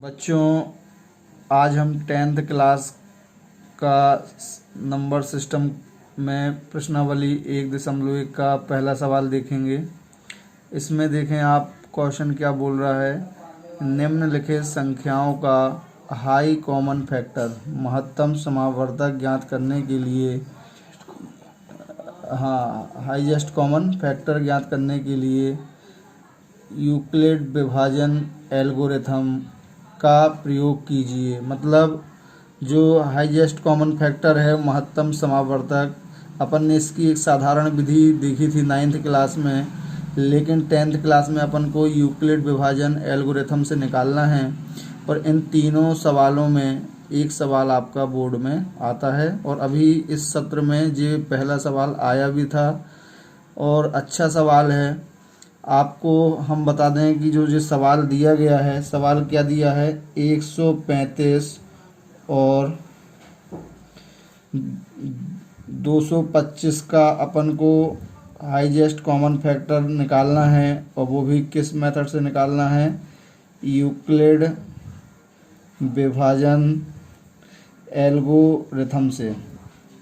बच्चों, आज हम 10th क्लास का नंबर सिस्टम में प्रश्नावली 1.1 का पहला सवाल देखेंगे। इसमें देखें आप क्वेश्चन क्या बोल रहा है। निम्नलिखित संख्याओं का हाई कॉमन फैक्टर महत्तम समावर्तक ज्ञात करने के लिए हाईएस्ट कॉमन फैक्टर ज्ञात करने के लिए यूक्लिड विभाजन एल्गोरिथम का प्रयोग कीजिए। मतलब जो हाईएस्ट कॉमन फैक्टर है, महत्तम समावर्तक, अपन ने इसकी एक साधारण विधि देखी थी 9th क्लास में, लेकिन 10th क्लास में अपन को यूक्लिड विभाजन एल्गोरिथम से निकालना है। और इन तीनों सवालों में एक सवाल आपका बोर्ड में आता है, और अभी इस सत्र में ये पहला सवाल आया भी था और अच्छा सवाल है। आपको हम बता दें कि जो सवाल दिया गया है, सवाल क्या दिया है, 135 और 225 का अपन को हाईएस्ट कॉमन फैक्टर निकालना है, और वो भी किस मेथड से निकालना है, यूक्लिड विभाजन एल्गोरिथम से।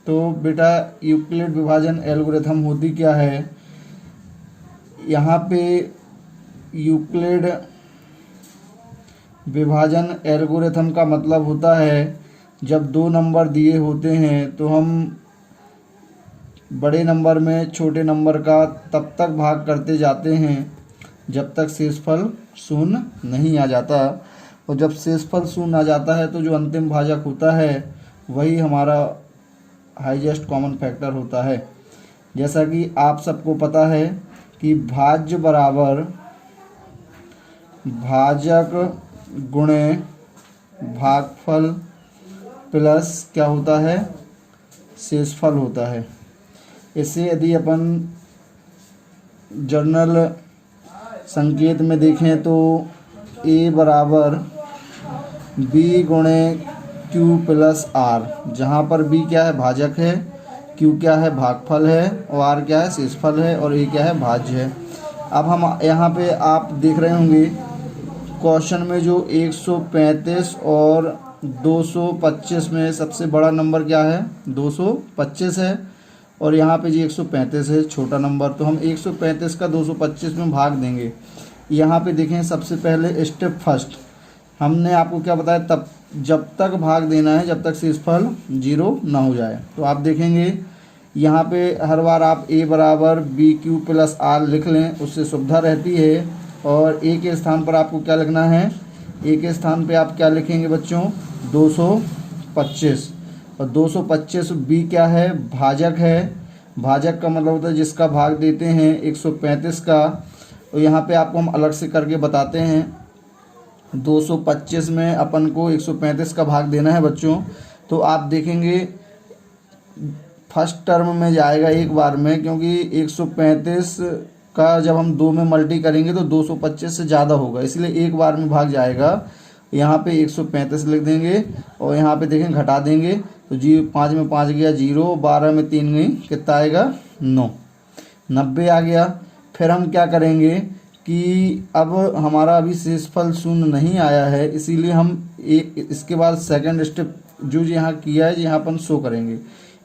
तो बेटा यूक्लिड विभाजन एल्गोरिथम होती क्या है, यहाँ पे यूक्लिड विभाजन एल्गोरिथम का मतलब होता है जब दो नंबर दिए होते हैं तो हम बड़े नंबर में छोटे नंबर का तब तक भाग करते जाते हैं जब तक शेषफल शून्य नहीं आ जाता, और जब शेषफल शून्य आ जाता है तो जो अंतिम भाजक होता है वही हमारा हाईएस्ट कॉमन फैक्टर होता है। जैसा कि आप सबको पता है कि भाज्य बराबर भाजक गुणे भागफल प्लस क्या होता है, शेषफल होता है। इसे यदि अपन जर्नल संकेत में देखें तो a बराबर b गुणे q प्लस r, जहाँ पर b क्या है, भाजक है, q क्या है, भागफल है, और r क्या है, शेषफल है, और a क्या है, भाज्य है। अब हम यहाँ पे आप देख रहे होंगे क्वेश्चन में जो 135 और 225 में सबसे बड़ा नंबर क्या है, 225 है, और यहाँ पे जी 135 है छोटा नंबर। तो हम 135 का 225 में भाग देंगे। यहाँ पे देखें सबसे पहले स्टेप फर्स्ट हमने आपको क्या बताया, तब जब तक भाग देना है जब तक शेषफल 0 ना हो जाए। तो आप देखेंगे यहाँ पे हर बार आप a बराबर बी क्यू प्लस आर लिख लें, उससे सुविधा रहती है। और a के स्थान पर आपको क्या लिखना है, a के स्थान पे आप क्या लिखेंगे बच्चों, 225। और 225 b क्या है, भाजक है, भाजक का मतलब होता है जिसका भाग देते हैं 135 का। और यहाँ पे आपको हम अलग से करके बताते हैं, 225 में अपन को 135 का भाग देना है बच्चों। तो आप देखेंगे फर्स्ट टर्म में जाएगा एक बार में, क्योंकि 135 का जब हम 2 में मल्टी करेंगे तो 225 से ज़्यादा होगा, इसलिए एक बार में भाग जाएगा। यहाँ पे 135 लिख देंगे, और यहाँ पे देखें घटा देंगे तो 5 में 5 गया 0, 12 में 3 गई, कितना आएगा 9, 90 आ गया। फिर हम क्या करेंगे कि अब हमारा अभी शेषफल शून्य नहीं आया है, इसीलिए हम इसके बाद सेकंड स्टेप जो यहाँ किया है यहाँ अपन शो करेंगे।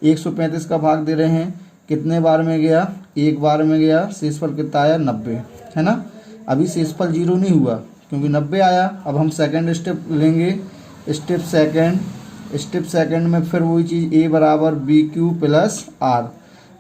135 का भाग दे रहे हैं, कितने बार में गया, एक बार में गया, शेषफल कितना आया 90, है ना। अभी शेषफल 0 नहीं हुआ क्योंकि 90 आया। अब हम सेकंड स्टेप लेंगे, स्टेप सेकंड में फिर वही चीज़ a बराबर बी क्यू प्लस आर।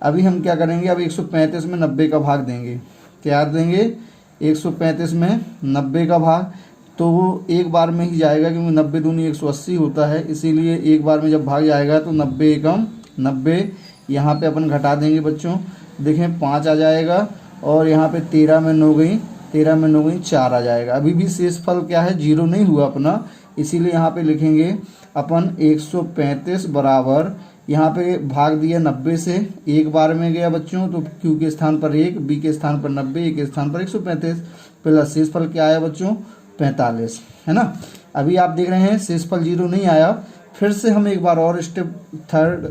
अभी हम क्या करेंगे, अब 135 में 90 का भाग देंगे, क्या देंगे, 135 में 90 का भाग, तो वो एक बार में ही जाएगा क्योंकि 90 दूनी 180 होता है, इसीलिए एक बार में जब भाग जाएगा तो 90 एकम 90। यहाँ पे अपन घटा देंगे बच्चों, देखें 5 आ जाएगा, और यहाँ पे 13 में 9 गई, 13 में 9 गई 4 आ जाएगा। अभी भी शेषफल क्या है, 0 नहीं हुआ अपना, इसीलिए यहाँ पे लिखेंगे अपन 135 बराबर, यहाँ पे भाग दिया 90 से, एक बार में गया बच्चों तो q के स्थान पर 1, b के स्थान पर 90, a के स्थान पर 135, प्लस शेषफल क्या आया बच्चों 45, है ना। अभी आप देख रहे हैं शेषफल 0 नहीं आया, फिर से हम एक बार और स्टेप थर्ड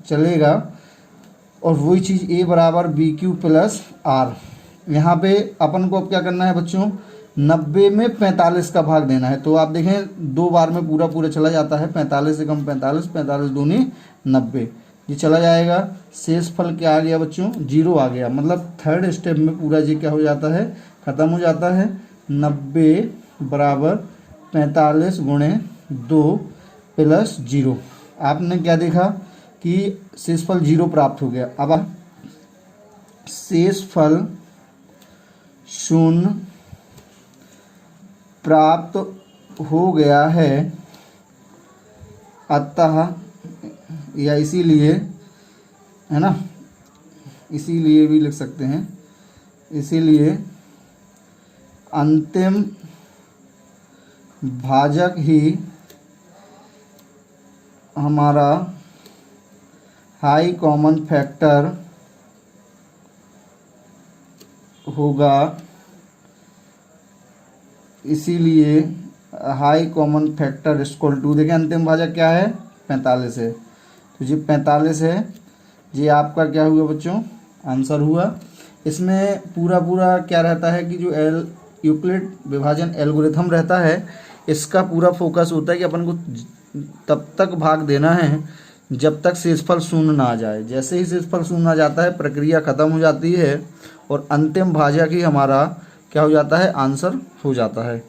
चलेगा, और वही चीज़ a बराबर बी क्यू प्लस आर। यहाँ पे अपन को अब क्या करना है बच्चों, 90 में 45 का भाग देना है। तो आप देखें 2 बार में पूरा पूरा चला जाता है, 45 से कम 45, 45 दूनी 90, ये चला जाएगा। शेष फल क्या आ गया बच्चों? 0 आ गया। मतलब थर्ड स्टेप में पूरा ये क्या हो जाता है? ख़त्म हो जाता है। 90 बराबर 45 गुणे 2 प्लस 0। आपने क्या देखा कि शेषफल 0 प्राप्त हो गया। अब शेषफल 0 प्राप्त हो गया है, अतः या इसीलिए, है ना, इसीलिए भी लिख सकते हैं, इसीलिए अंतिम भाजक ही हमारा हाई कॉमन फैक्टर होगा। इसीलिए high common factor equal to, देखें अंतिम भाजक क्या है? 45 है। तो ये 45 है, ये आपका क्या हुआ बच्चों? आंसर हुआ। इसमें पूरा पूरा क्या रहता है कि जो यूक्लिड विभाजन एल्गोरिथम रहता है, इसका पूरा फोकस होता है कि अपन को तब तक भाग देना है जब तक शेषफल 0 ना आ जाए। जैसे ही शेषफल 0 आ जाता है, प्रक्रिया खत्म हो जाती है और अंतिम भाजक ही हमारा क्या हो जाता है? आंसर हो जाता है।